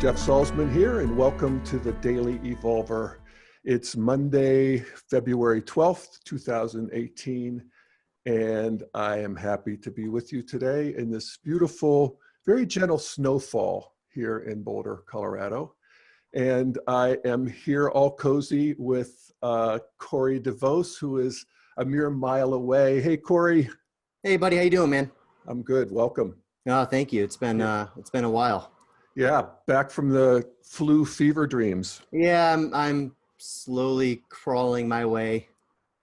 Jeff Salzman here, and welcome to the Daily Evolver. It's Monday, February 12th, 2018, and I am happy to be with you today in this beautiful, very gentle snowfall here in Boulder, Colorado. And I am here all cozy with Corey DeVos, who is a mere mile away. Hey, Corey. Hey, buddy. How you doing, man? I'm good. Welcome. Oh, thank you. It's been a while. Yeah, back from the flu fever dreams. Yeah, I'm slowly crawling my way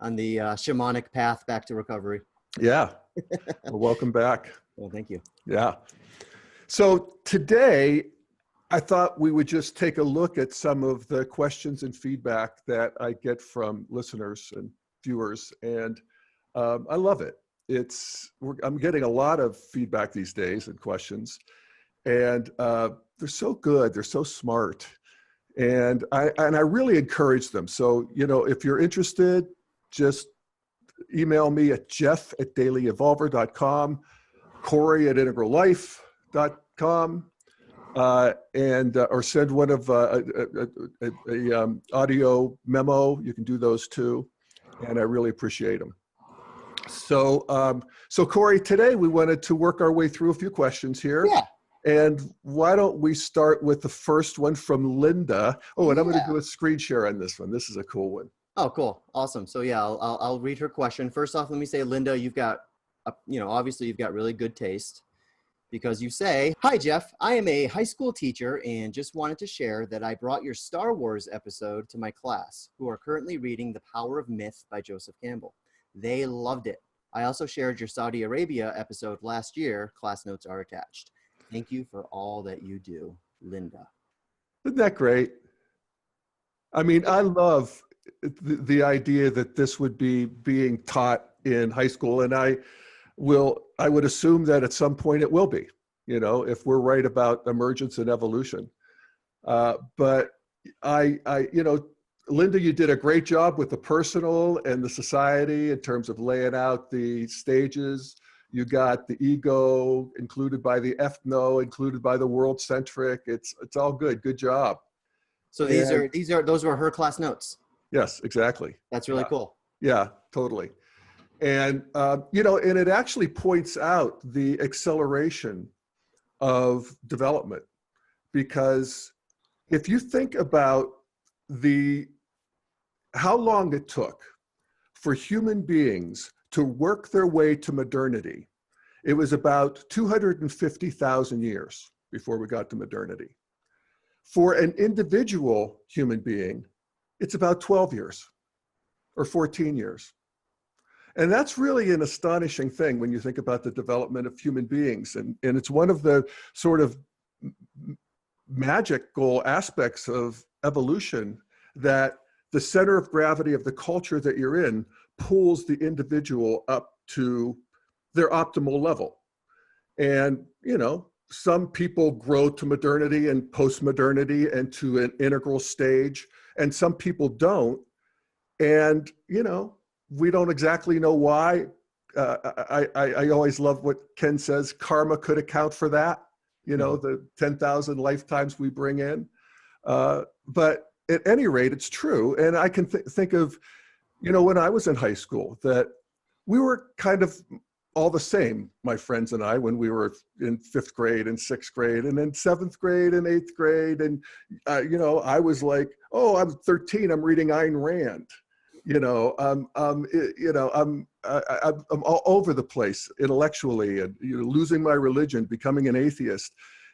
on the shamanic path back to recovery. Yeah. Well, welcome back. Well, thank you. Yeah. So today, I thought we would just take a look at some of the questions and feedback that I get from listeners and viewers, and I love it. I'm getting a lot of feedback these days and questions, and they're so good. They're so smart, and I really encourage them. So, if you're interested, just email me at jeff@dailyevolver.com, corey@integrallife.com, or send one of a audio memo. You can do those too, and I really appreciate them. So Corey, today we wanted to work our way through a few questions here. Yeah. And why don't we start with the first one from Linda? Oh, and I'm going to do a screen share on this one. This is a cool one. Oh, cool. Awesome. So yeah, I'll read her question. First off, let me say, Linda, you've got, obviously you've got really good taste, because you say, "Hi, Jeff. I am a high school teacher and just wanted to share that I brought your Star Wars episode to my class, who are currently reading The Power of Myth by Joseph Campbell. They loved it. I also shared your Saudi Arabia episode last year. Class notes are attached. Thank you for all that you do, Linda." Isn't that great? I mean, I love the idea that this would be being taught in high school, and I would assume that at some point it will be, if we're right about emergence and evolution. But Linda, you did a great job with the personal and the society in terms of laying out the stages. You got the ego included by the ethno, included by the world centric. It's all good. Good job. So those were her class notes. Yes, exactly. That's really cool. Yeah, totally. And and it actually points out the acceleration of development, because if you think about how long it took for human beings to work their way to modernity, it was about 250,000 years before we got to modernity. For an individual human being, it's about 12 years or 14 years. And that's really an astonishing thing when you think about the development of human beings. And it's one of the sort of magical aspects of evolution, that the center of gravity of the culture that you're in pulls the individual up to their optimal level. And, some people grow to modernity and post-modernity and to an integral stage, and some people don't. And, we don't exactly know why. I always love what Ken says, karma could account for that, the 10,000 lifetimes we bring in. But at any rate, it's true. And I can think of, when I was in high school, that we were kind of all the same, my friends and I, when we were in 5th grade and 6th grade and then 7th grade and 8th grade. And, I was like, oh, I'm 13, I'm reading Ayn Rand. I'm all over the place intellectually, and losing my religion, becoming an atheist.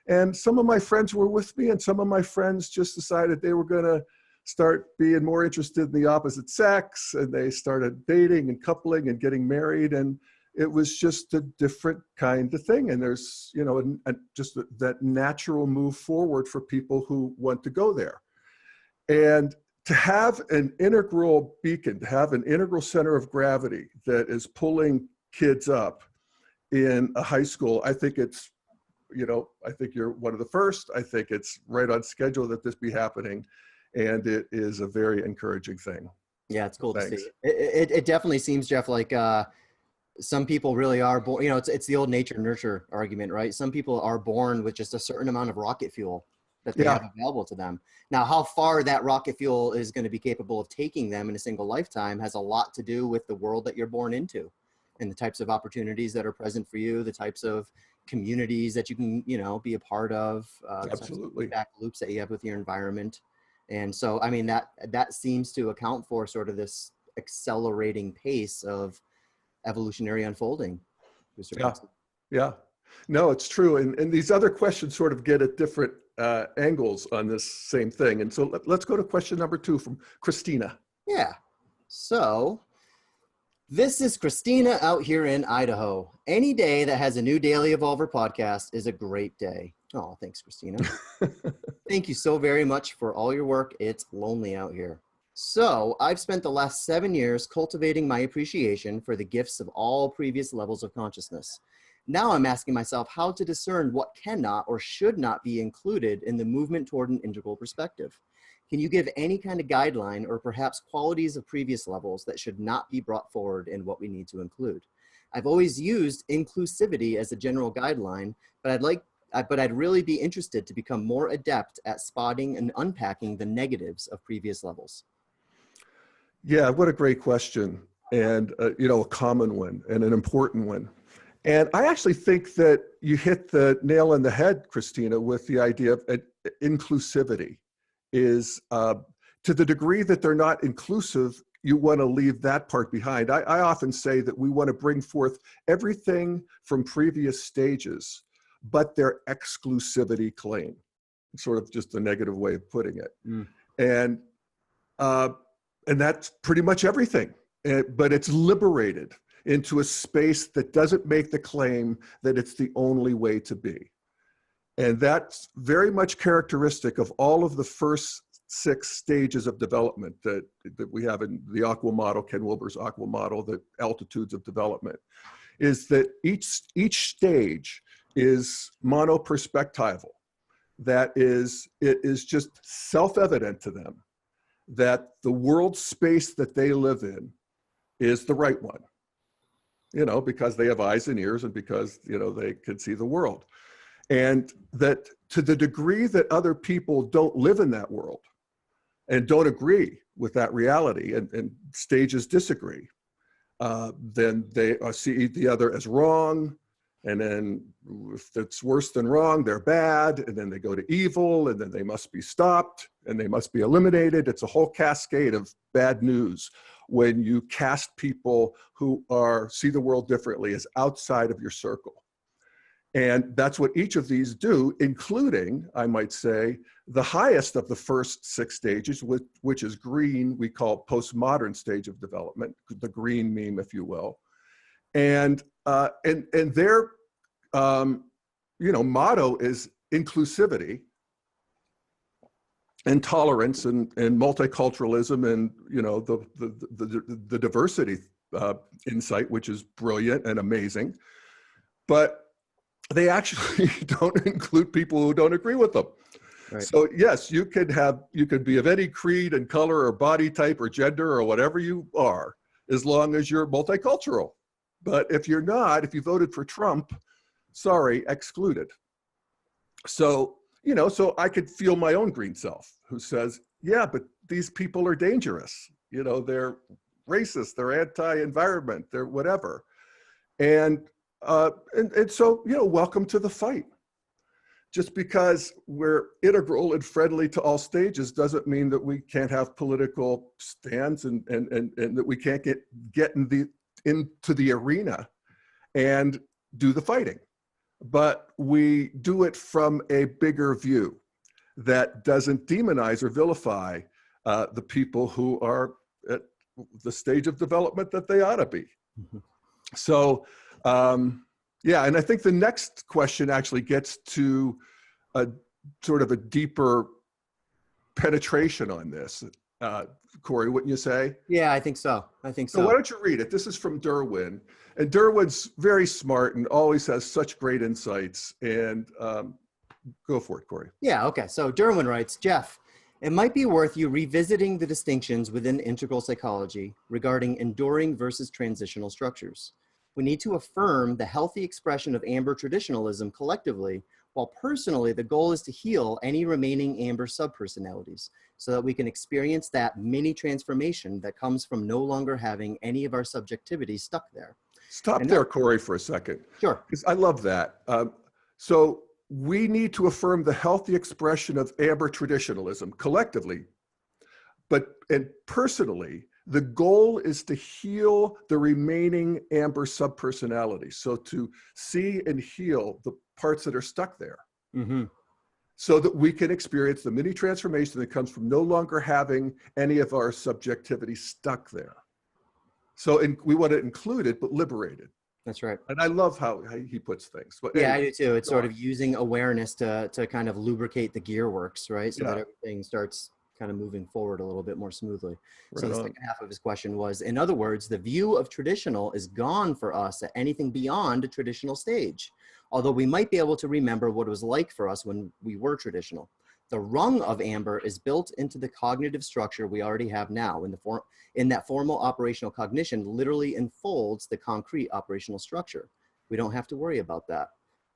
And some of my friends were with me, and some of my friends just decided they were going to start being more interested in the opposite sex, and they started dating and coupling and getting married, and it was just a different kind of thing. And there's, just that natural move forward for people who want to go there. And to have an integral beacon, to have an integral center of gravity that is pulling kids up in a high school, I think it's, I think you're one of the first. I think it's right on schedule that this be happening. And it is a very encouraging thing. Yeah, it's cool to see. It definitely seems, Jeff, like some people really are born, it's the old nature nurture argument, right? Some people are born with just a certain amount of rocket fuel, that they Yeah. have available to them. Now, how far that rocket fuel is going to be capable of taking them in a single lifetime has a lot to do with the world that you're born into and the types of opportunities that are present for you, the types of communities that you can, you know, be a part of, the types of Absolutely. feedback loops that you have with your environment. And so, I mean, that seems to account for sort of this accelerating pace of evolutionary unfolding to a certain Yeah. extent. Yeah. No, it's true. And these other questions sort of get at different angles on this same thing. And so let's go to question number 2 from Kristina. Yeah. So this is Kristina out here in Idaho. Any day that has a new Daily Evolver podcast is a great day. Oh, thanks, Kristina. Thank you so very much for all your work. It's lonely out here. So I've spent the last 7 years cultivating my appreciation for the gifts of all previous levels of consciousness. Now I'm asking myself how to discern what cannot or should not be included in the movement toward an integral perspective. Can you give any kind of guideline or perhaps qualities of previous levels that should not be brought forward in what we need to include? I've always used inclusivity as a general guideline, but I'd really be interested to become more adept at spotting and unpacking the negatives of previous levels. Yeah, what a great question. And, you know, a common one and an important one. And I actually think that you hit the nail on the head, Kristina, with the idea of inclusivity is to the degree that they're not inclusive, you want to leave that part behind. I often say that we want to bring forth everything from previous stages, but their exclusivity claim. It's sort of just a negative way of putting it. And that's pretty much everything. But it's liberated into a space that doesn't make the claim that it's the only way to be. And that's very much characteristic of all of the first 6 stages of development that we have in the Aqua model, Ken Wilber's Aqua model, the altitudes of development, is that each stage is monoperspectival. That is, it is just self-evident to them that the world space that they live in is the right one, you know, because they have eyes and ears and because, you know, they can see the world. And that to the degree that other people don't live in that world and don't agree with that reality and stages disagree, then they see the other as wrong. And then if it's worse than wrong, they're bad. And then they go to evil, and then they must be stopped and they must be eliminated. It's a whole cascade of bad news when you cast people who see the world differently as outside of your circle. And that's what each of these do, including, I might say, the highest of the first 6 stages, which is green, we call postmodern stage of development, the green meme, if you will. And their you know, motto is inclusivity and tolerance and multiculturalism and, you know, the diversity insight, which is brilliant and amazing. But they actually don't include people who don't agree with them. Right. So yes, you could be of any creed and color or body type or gender or whatever you are, as long as you're multicultural. But if you're not, if you voted for Trump, sorry, excluded. So, you know, so I could feel my own green self who says, yeah, but these people are dangerous. You know, they're racist, they're anti-environment, they're whatever. And so, you know, welcome to the fight. Just because we're integral and friendly to all stages doesn't mean that we can't have political stands and that we can't get into the arena and do the fighting. But we do it from a bigger view that doesn't demonize or vilify the people who are at the stage of development that they ought to be. Mm-hmm. So, yeah, and I think the next question actually gets to a sort of a deeper penetration on this. Corey, wouldn't you say? Yeah, I think so. So why don't you read it? This is from Durwin. And Durwin's very smart and always has such great insights. And go for it, Corey. Yeah, okay. So Durwin writes, Jeff, it might be worth you revisiting the distinctions within integral psychology regarding enduring versus transitional structures. We need to affirm the healthy expression of amber traditionalism collectively while personally, the goal is to heal any remaining amber subpersonalities so that we can experience that mini transformation that comes from no longer having any of our subjectivity stuck there. Stop there, Corey, for a second. Sure. Because I love that. So we need to affirm the healthy expression of amber traditionalism collectively, and personally, the goal is to heal the remaining amber subpersonalities. So to see and heal the parts that are stuck there. Mm-hmm. So that we can experience the mini transformation that comes from no longer having any of our subjectivity stuck there. So we want to include it, but liberate it. That's right. And I love how he puts things. But yeah, anyway, I do too. It's sort of using awareness to kind of lubricate the gearworks, right? So that everything starts kind of moving forward a little bit more smoothly. Right so the second half of his question was, in other words, the view of traditional is gone for us at anything beyond a traditional stage. Although we might be able to remember what it was like for us when we were traditional. The rung of amber is built into the cognitive structure we already have now. In that formal operational cognition literally enfolds the concrete operational structure. We don't have to worry about that.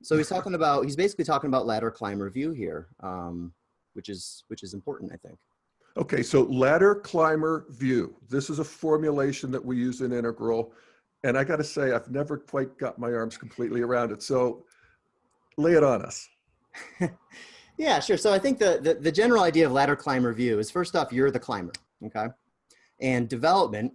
So he's basically talking about ladder climber view here, which is important, I think. Okay, so ladder climber view. This is a formulation that we use in Integral. And I got to say, I've never quite got my arms completely around it. So lay it on us. Yeah, sure. So I think the general idea of ladder climber view is, first off, you're the climber, okay? And development,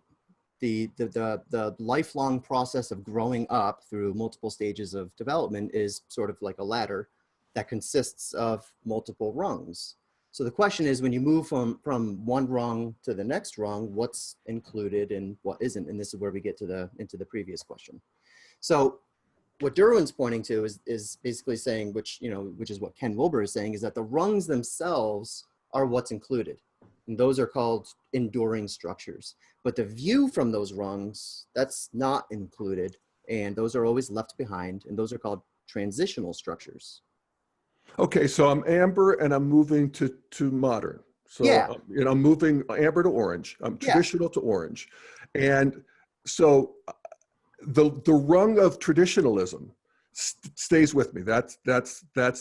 the lifelong process of growing up through multiple stages of development is sort of like a ladder that consists of multiple rungs. So the question is, when you move from one rung to the next rung, what's included and what isn't? And this is where we get into the previous question. So what Durwin's pointing to is basically saying, which is what Ken Wilber is saying, is that the rungs themselves are what's included. And those are called enduring structures. But the view from those rungs, that's not included. And those are always left behind. And those are called transitional structures. Okay, so I'm amber and I'm moving to modern. So yeah. I'm moving amber to orange. I'm traditional to orange. And so the rung of traditionalism stays with me. That's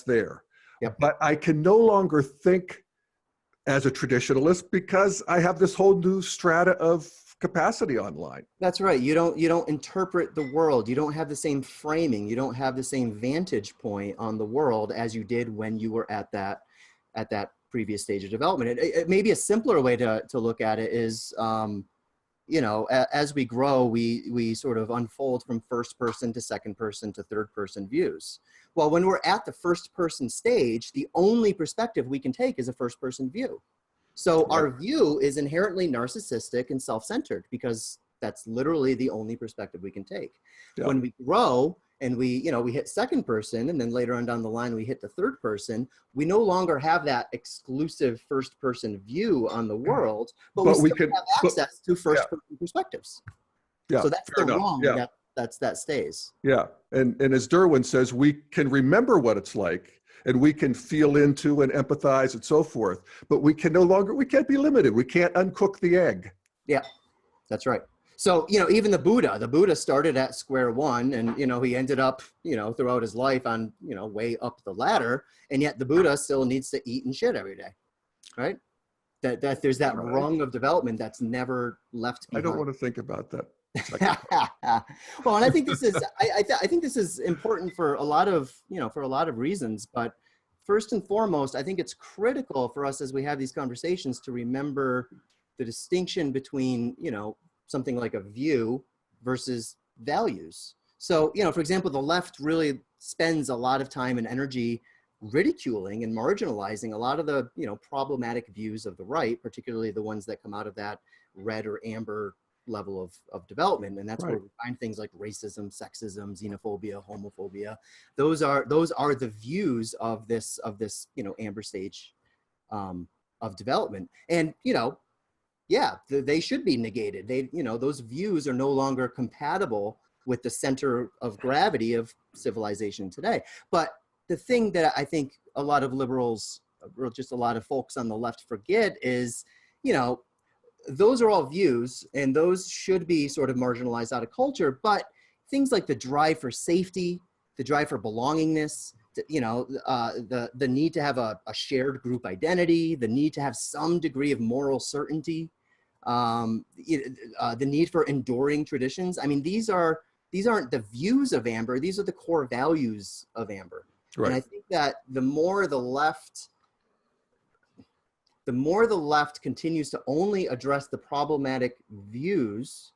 there. Yep. But I can no longer think as a traditionalist because I have this whole new strata of capacity online. That's right. You don't interpret the world. You don't have the same framing. You don't have the same vantage point on the world as you did when you were at that previous stage of development. It may be a simpler way to look at it is, as we grow, we sort of unfold from first person to second person to third person views. Well, when we're at the first person stage, the only perspective we can take is a first person view. So our view is inherently narcissistic and self-centered because that's literally the only perspective we can take. Yeah. When we grow and we hit second person, and then later on down the line, we hit the third person, we no longer have that exclusive first person view on the world, but we still have access to first person perspectives. Yeah. So that's the wrong that stays. Yeah. And as Durwin says, we can remember what it's like, and we can feel into and empathize and so forth, but we can't be limited. We can't uncook the egg. Yeah, that's right. So, even the Buddha started at square one, and, he ended up, throughout his life on, way up the ladder, and yet the Buddha still needs to eat and shit every day, right? That there's that rung of development that's never left behind. I don't want to think about that. Well, and I think this is, I think this is important for a lot of reasons, but first and foremost, I think it's critical for us as we have these conversations to remember the distinction between, something like a view versus values. So, for example, the left really spends a lot of time and energy ridiculing and marginalizing a lot of the, problematic views of the right, particularly the ones that come out of that red or amber level of development. And that's where we find things like racism, sexism, xenophobia, homophobia. Those are the views of this amber stage of development. And, they should be negated. Those views are no longer compatible with the center of gravity of civilization today. But the thing that I think a lot of liberals, or just a lot of folks on the left forget is, those are all views, and those should be sort of marginalized out of culture. But things like the drive for safety, the drive for belongingness, the need to have a shared group identity, the need to have some degree of moral certainty, the need for enduring traditions. I mean, these aren't the views of Amber, these are the core values of Amber. Right. And I think that the more the left continues to only address the problematic views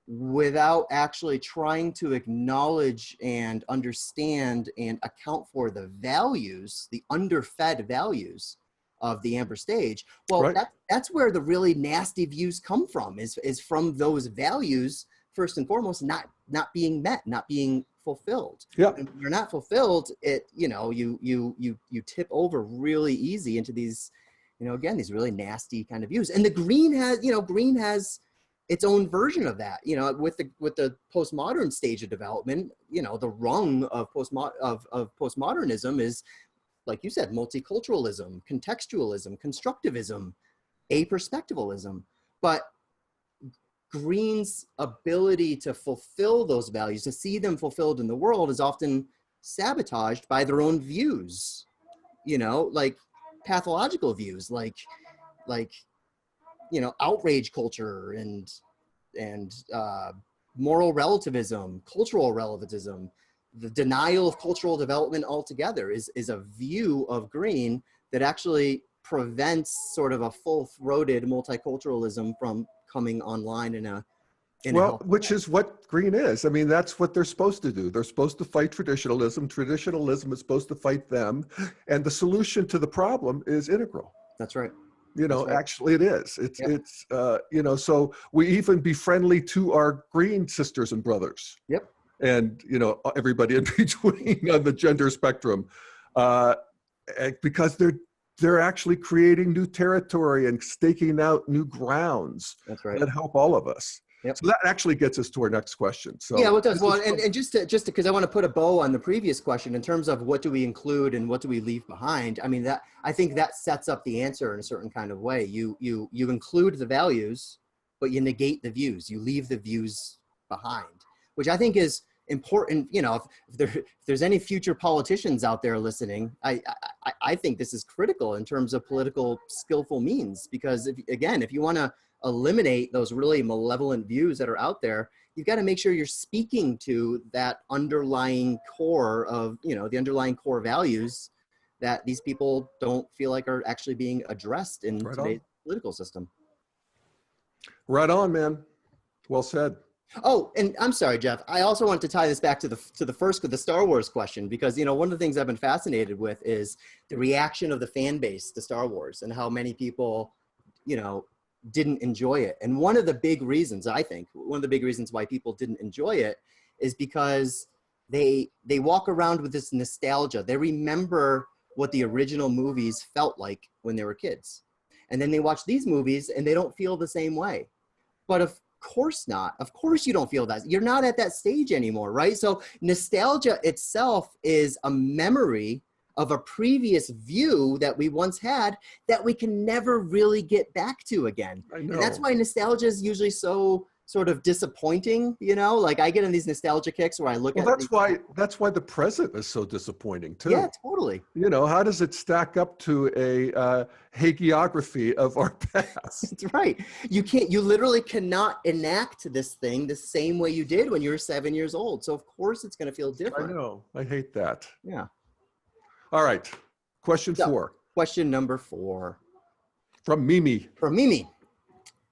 without actually trying to acknowledge and understand and account for the values, the underfed values of the Amber stage, well, Right. that's where the really nasty views come from, is from those values, first and foremost, not being met, not being fulfilled. Yeah. And when you're not fulfilled, you tip over really easy into these, again, these really nasty kind of views. And the green has its own version of that, with the postmodern stage of development. The rung of postmodernism is, like you said, multiculturalism, contextualism, constructivism, aperspectivalism. But green's ability to fulfill those values, to see them fulfilled in the world, is often sabotaged by their own views, like pathological views, like outrage culture and moral relativism, cultural relativism. The denial of cultural development altogether is a view of green that actually prevents sort of a full-throated multiculturalism from coming online which is what green is. I mean, that's what they're supposed to do. They're supposed to fight traditionalism. Traditionalism is supposed to fight them. And the solution to the problem is integral. That's right. Actually it is. It's so we even be friendly to our green sisters and brothers. Yep. And, everybody in between on the gender spectrum, because they're actually creating new territory and staking out new grounds. That's right. That help all of us. Yep. So that actually gets us to our next question. So yeah, it does. Well, and just because I want to put a bow on the previous question in terms of what do we include and what do we leave behind. I mean, I think that sets up the answer in a certain kind of way. You include the values, but you negate the views. You leave the views behind, which I think is important. If there's any future politicians out there listening, I think this is critical in terms of political skillful means, because if you want to eliminate those really malevolent views that are out there, you've got to make sure you're speaking to that underlying core of, the underlying core values that these people don't feel like are actually being addressed in today's political system. Right on, man. Well said. Oh, and I'm sorry, Jeff. I also want to tie this back to the Star Wars question, because, one of the things I've been fascinated with is the reaction of the fan base to Star Wars and how many people, didn't enjoy it. And one of the big reasons why people didn't enjoy it is because they walk around with this nostalgia. They remember what the original movies felt like when they were kids. And then they watch these movies and they don't feel the same way. But of course not. Of course you don't feel that. You're not at that stage anymore, right? So nostalgia itself is a memory of a previous view that we once had that we can never really get back to again. I know. And that's why nostalgia is usually so sort of disappointing, like I get in these nostalgia kicks where I look at that's why the present is so disappointing too. Yeah, totally. How does it stack up to a hagiography of our past? That's right. You literally cannot enact this thing the same way you did when you were 7 years old. So of course it's going to feel different. I know. I hate that. Yeah. All right. Question 4. Question number 4. From Mimi.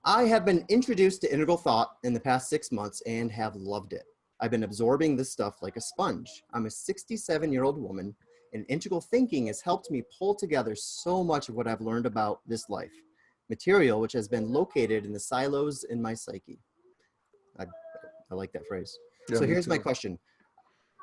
I have been introduced to integral thought in the past 6 months and have loved it. I've been absorbing this stuff like a sponge. I'm a 67-year-old woman, and integral thinking has helped me pull together so much of what I've learned about this life, material which has been located in the silos in my psyche. I like that phrase. Yeah, so here's my question.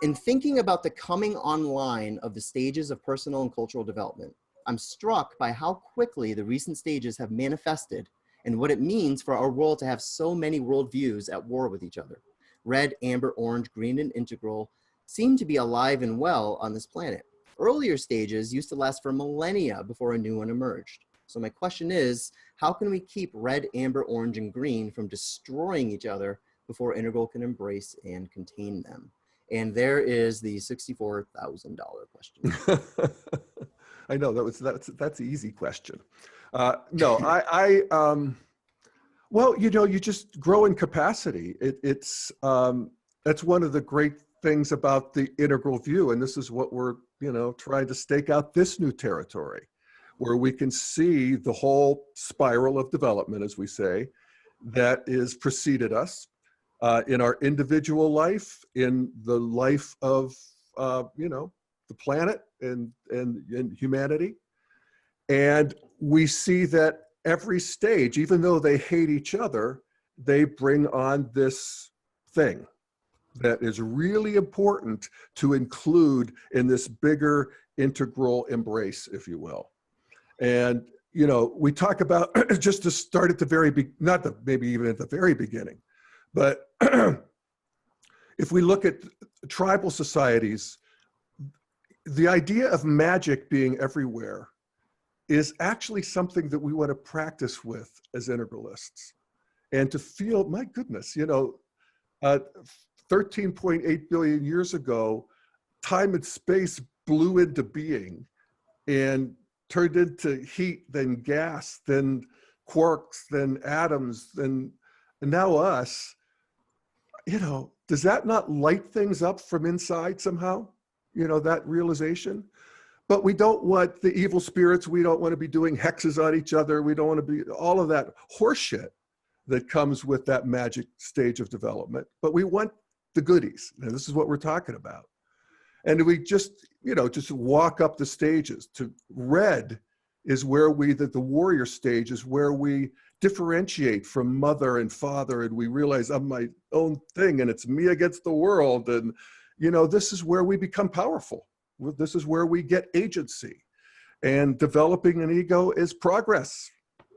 In thinking about the coming online of the stages of personal and cultural development, I'm struck by how quickly the recent stages have manifested and what it means for our world to have so many worldviews at war with each other. Red, amber, orange, green, and integral seem to be alive and well on this planet. Earlier stages used to last for millennia before a new one emerged. So my question is, how can we keep red, amber, orange, and green from destroying each other before integral can embrace and contain them? And there is the $64,000 question. I know that's an easy question. No, well, you know, you just grow in capacity. That's one of the great things about the integral view. And this is what we're, you know, trying to stake out this new territory where we can see the whole spiral of development, as we say, that is preceded us in our individual life, in the life of, you know, the planet and humanity. And we see that every stage, even though they hate each other, they bring on this thing that is really important to include in this bigger integral embrace, if you will. And, you know, we talk about, just to start at the very, maybe even at the very beginning, but if we look at tribal societies, the idea of magic being everywhere is actually something that we want to practice with as integralists. And to feel, my goodness, you know, 13.8 billion years ago, time and space blew into being and turned into heat, then gas, then quarks, then atoms, and now us. You know, does that not light things up from inside somehow? You know, that realization? But we don't want the evil spirits. We don't want to be doing hexes on each other. We don't want to be all of that horseshit that comes with that magic stage of development. But we want the goodies. And this is what we're talking about. And we just, you know, just walk up the stages. To red is where the warrior stage is where we differentiate from mother and father, and we realize I'm my own thing and it's me against the world. And, you know, this is where we become powerful. This is where we get agency. And developing an ego is progress.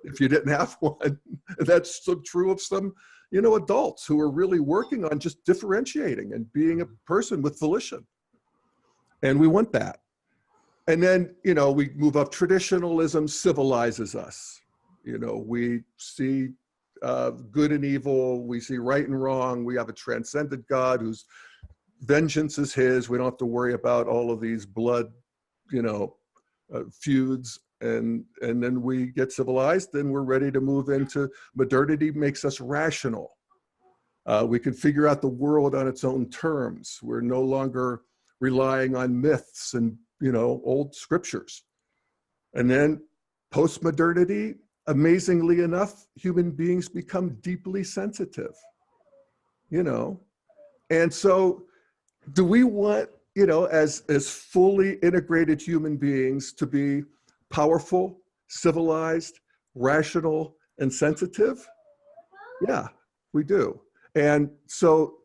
If you didn't have one, that's so true of some, you know, adults who are really working on just differentiating and being a person with volition. And we want that. And then, you know, we move up. Traditionalism civilizes us. You know, we see good and evil. We see right and wrong. We have a transcendent God whose vengeance is his. We don't have to worry about all of these blood, you know, feuds. And then we get civilized and we're ready to move into modernity. Makes us rational. We can figure out the world on its own terms. We're no longer relying on myths and, you know, old scriptures. And then post-modernity, amazingly enough, human beings become deeply sensitive, you know. And so do we want, you know, as fully integrated human beings to be powerful, civilized, rational, and sensitive? Yeah, we do. And so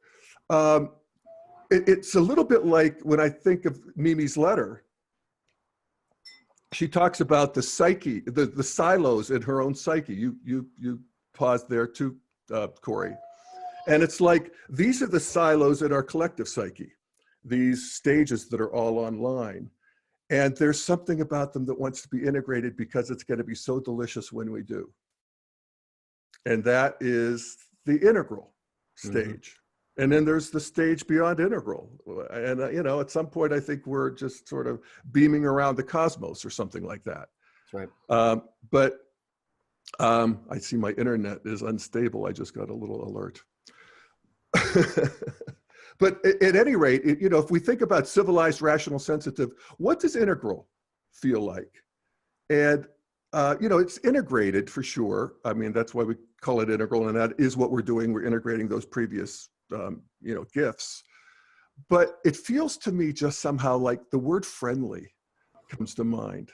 it's a little bit like when I think of Mimi's letter, she talks about the psyche, the silos in her own psyche. You paused there too, Corey. And it's like, these are the silos in our collective psyche, these stages that are all online. And there's something about them that wants to be integrated because it's going to be so delicious when we do. And that is the integral stage. Mm-hmm. And then there's the stage beyond integral. And, you know, at some point, I think we're just sort of beaming around the cosmos or something like that. That's right. But I see my internet is unstable. I just got a little alert. But at any rate, you know, if we think about civilized, rational, sensitive, what does integral feel like? And, you know, it's integrated for sure. I mean, that's why we call it integral, and that is what we're doing. We're integrating those previous, you know, gifts. But it feels to me just somehow like the word friendly comes to mind.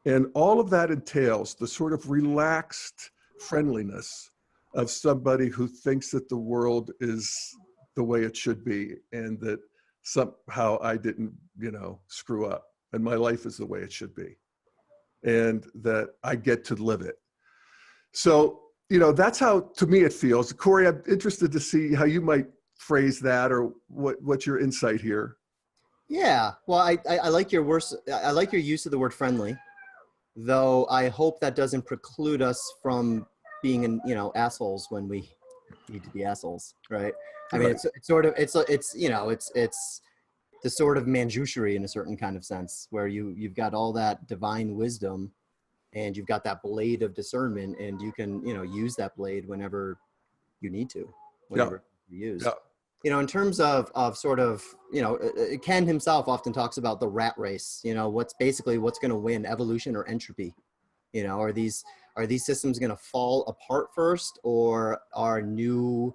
And all of that entails the sort of relaxed friendliness of somebody who thinks that the world is the way it should be, and that somehow I didn't, you know, screw up, and my life is the way it should be, and that I get to live it. So, you know, that's how, to me, it feels. Corey, I'm interested to see how you might phrase that, or what's your insight here? Yeah, well, I like your words. I like your use of the word friendly, though I hope that doesn't preclude us from being, you know, assholes when we need to be assholes, right? I mean, Right. it's sort of, it's, you know, it's the sort of manjushri in a certain kind of sense where you've got all that divine wisdom and you've got that blade of discernment and you can, you know, use that blade whenever you need to, Yeah. whenever it can be used. Yeah. You know, in terms of sort of, you know, Ken himself often talks about the rat race, you know, what's going to win, evolution or entropy? You know, are these systems going to fall apart first, or are new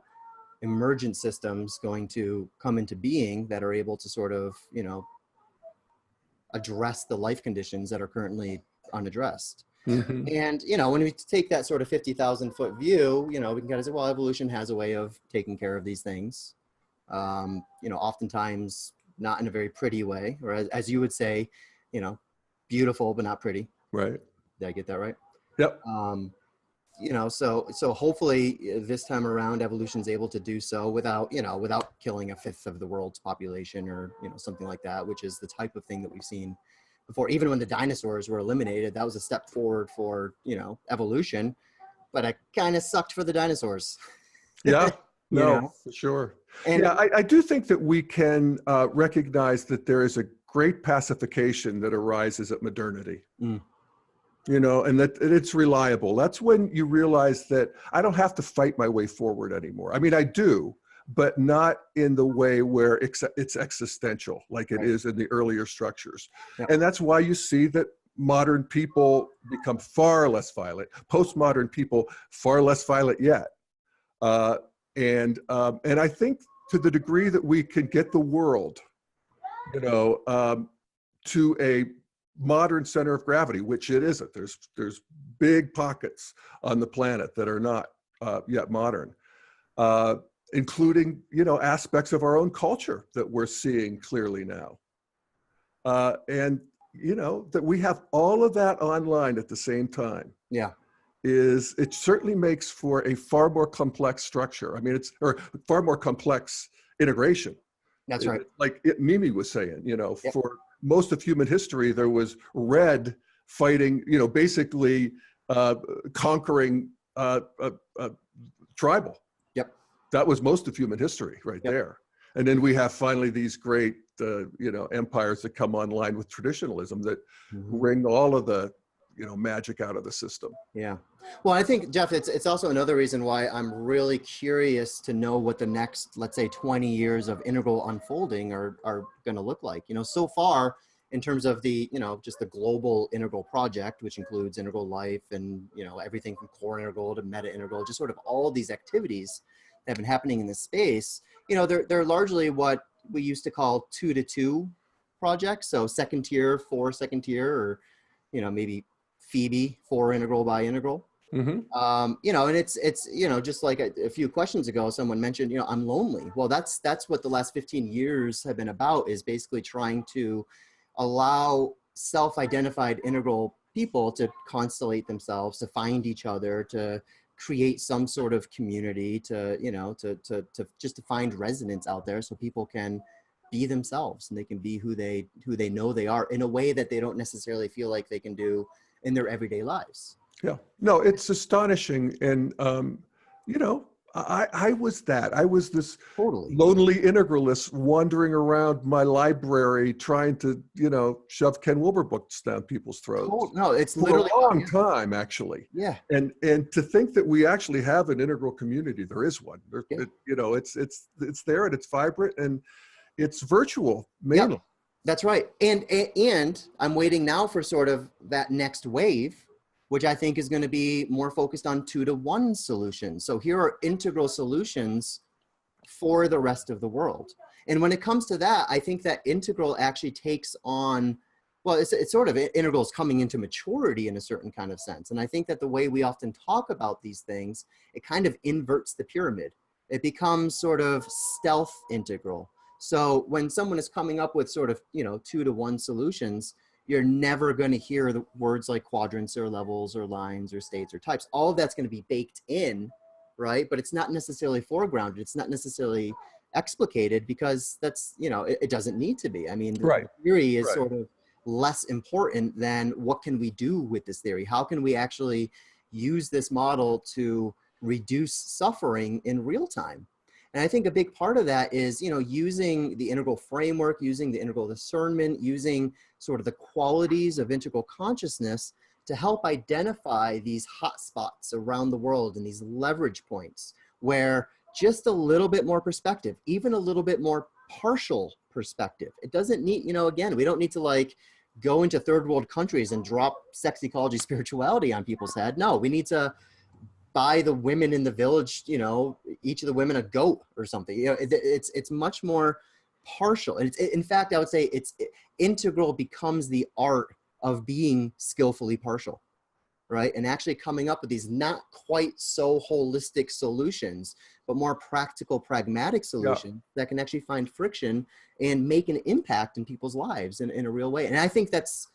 emergent systems going to come into being that are able to sort of, you know, address the life conditions that are currently unaddressed? Mm-hmm. And, you know, when we take that sort of 50,000 foot view, you know, we can kind of say, well, evolution has a way of taking care of these things. You know, oftentimes not in a very pretty way, or as you would say, you know, beautiful, but not pretty. Right. Did I get that right? Yep. You know, so hopefully this time around evolution's able to do so without, you know, without killing a fifth of the world's population or, you know, something like that, which is the type of thing that we've seen before. Even when the dinosaurs were eliminated, that was a step forward for, you know, evolution, but it kind of sucked for the dinosaurs. Yeah. You No, know? for sure. And Yeah, I do think that we can recognize that there is a great pacification that arises at modernity. Mm. You know, and that it's reliable. That's when you realize that I don't have to fight my way forward anymore. I mean, I do, but not in the way where it's existential like it Right. is in the earlier structures. Yep. And that's why you see that modern people become far less violent, postmodern people far less violent yet. And I think to the degree that we can get the world, you know, to a modern center of gravity, which it isn't. There's big pockets on the planet that are not yet modern, including, you know, aspects of our own culture that we're seeing clearly now. And, you know, that we have all of that online at the same time. Yeah. It certainly makes for a far more complex structure. I mean, or far more complex integration. That's right. Like Mimi was saying, you know, Yep. for most of human history, there was red fighting, you know, basically conquering tribal. Yep. That was most of human history right Yep. there. And then we have finally these great, you know, empires that come online with traditionalism that wring all of the, you know, magic out of the system. Yeah. Well, I think, Jeff, it's also another reason why I'm really curious to know what the next, let's say, 20 years of integral unfolding are going to look like. You know, so far, in terms of the, you know, just the global integral project, which includes integral life and, you know, everything from core integral to meta integral, just sort of all of these activities that have been happening in this space, you know, they're largely what we used to call 2-to-2 projects. So second tier, 4 second tier, or, you know, maybe Phoebe, 4 integral by integral. Mm-hmm. You know, and it's, you know, just like a few questions ago, someone mentioned, you know, I'm lonely. Well, that's what the last 15 years have been about, is basically trying to allow self-identified integral people to constellate themselves, to find each other, to create some sort of community, to, you know, to just to find resonance out there so people can be themselves and they can be who they know they are in a way that they don't necessarily feel like they can do in their everyday lives. Yeah, no, it's astonishing. And, you know, I was this Totally lonely integralist wandering around my library trying to, you know, shove Ken Wilber books down people's throats. No, it's For literally a long time, actually. Yeah. And to think that we actually have an integral community, there is one. Yeah. You know, it's there and it's vibrant and it's virtual mainly. Yep. That's right. And I'm waiting now for sort of that next wave, which I think is going to be more focused on 2-to-1 solutions. So here are integral solutions for the rest of the world. And when it comes to that, I think that integral actually takes on, well, it's sort of integrals coming into maturity in a certain kind of sense. And I think that the way we often talk about these things, it kind of inverts the pyramid. It becomes sort of stealth integral. So when someone is coming up with sort of, you know, 2-to-1 solutions, you're never going to hear the words like quadrants or levels or lines or states or types. All of that's going to be baked in, right? But it's not necessarily foregrounded. It's not necessarily explicated because that's, you know, it doesn't need to be. I mean, the theory is sort of less important than what can we do with this theory? How can we actually use this model to reduce suffering in real time. And I think a big part of that is, you know, using the integral framework, using the integral discernment, using sort of the qualities of integral consciousness to help identify these hot spots around the world and these leverage points where just a little bit more perspective, even a little bit more partial perspective. It doesn't need, you know, again, we don't need to like go into third world countries and drop sex, ecology, spirituality on people's head. No, we need to buy the women in the village, you know, each of the women a goat or something. You know, it's much more partial. And in fact, I would say integral becomes the art of being skillfully partial, right? And actually coming up with these not quite so holistic solutions, but more practical, pragmatic solutions that can actually find friction and make an impact in people's lives in a real way. And I think that's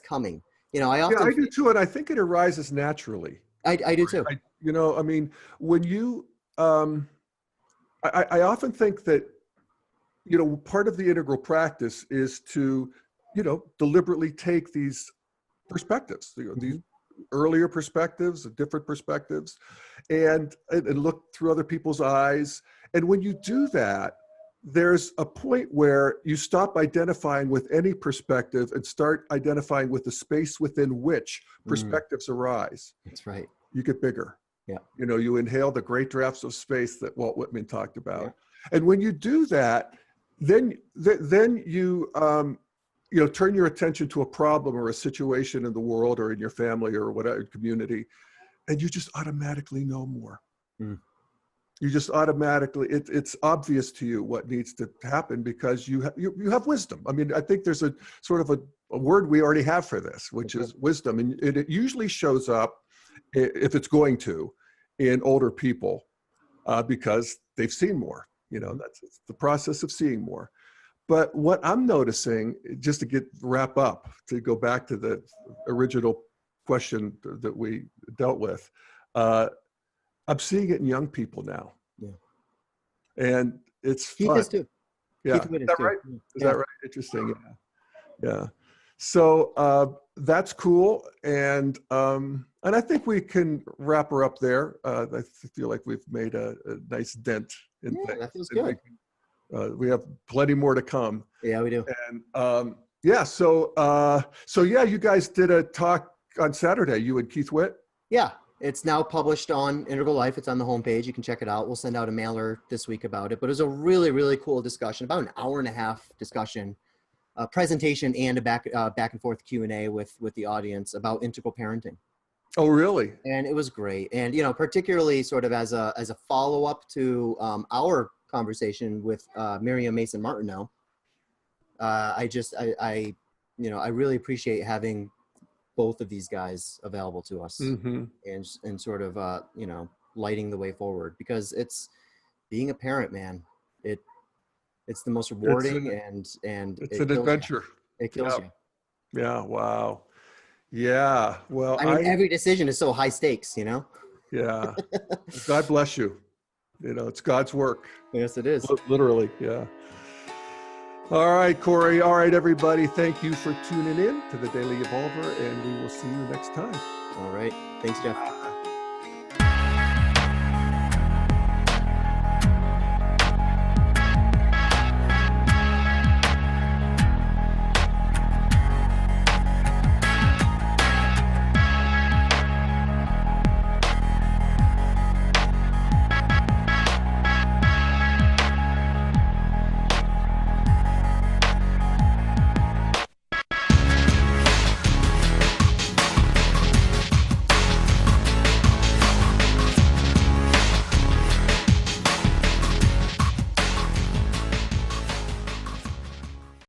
coming. You know, I do too, and I think it arises naturally. I do too. You know, I mean, when you, I often think that, you know, part of the integral practice is to, you know, deliberately take these perspectives, you know, these earlier perspectives, different perspectives, and look through other people's eyes. And when you do that, there's a point where you stop identifying with any perspective and start identifying with the space within which perspectives arise. That's right. You get bigger. Yeah. You know, you inhale the great drafts of space that Walt Whitman talked about. Yeah. And when you do that, then you, you know, turn your attention to a problem or a situation in the world or in your family or whatever community, and you just automatically know more. You just automatically, it's obvious to you what needs to happen because you have wisdom. I mean, I think there's a sort of a word we already have for this, which is wisdom. And it usually shows up, if it's going to, in older people because they've seen more. You know, it's the process of seeing more. But what I'm noticing, just to wrap up, to go back to the original question that we dealt with, I'm seeing it in young people now. Yeah. And it's Keith fun. is too. Yeah. Is that right? Is that right? Interesting. Yeah. Yeah. So that's cool. And I think we can wrap her up there. I feel like we've made a nice dent in things. That feels good. We have plenty more to come. Yeah, we do. And yeah, so yeah, you guys did a talk on Saturday, you and Keith Witt? Yeah, it's now published on Integral Life. It's on the homepage. You can check it out. We'll send out a mailer this week about it. But it was a really, really cool discussion, about an hour and a half discussion, presentation, and a back and forth Q&A with the audience about integral parenting. Oh, really? And it was great. And, you know, particularly sort of as a follow-up to our conversation with Miriam Mason Martineau, I really appreciate having both of these guys available to us and sort of, you know, lighting the way forward, because it's being a parent, man. It's the most rewarding and it's an adventure. It kills you. Yeah. Wow. Yeah. Well, I mean, every decision is so high stakes, you know? Yeah. God bless you. You know, it's God's work. Yes, it is. Literally. Yeah. All right, Corey. All right, everybody. Thank you for tuning in to the Daily Evolver, and we will see you next time. All right. Thanks, Jeff.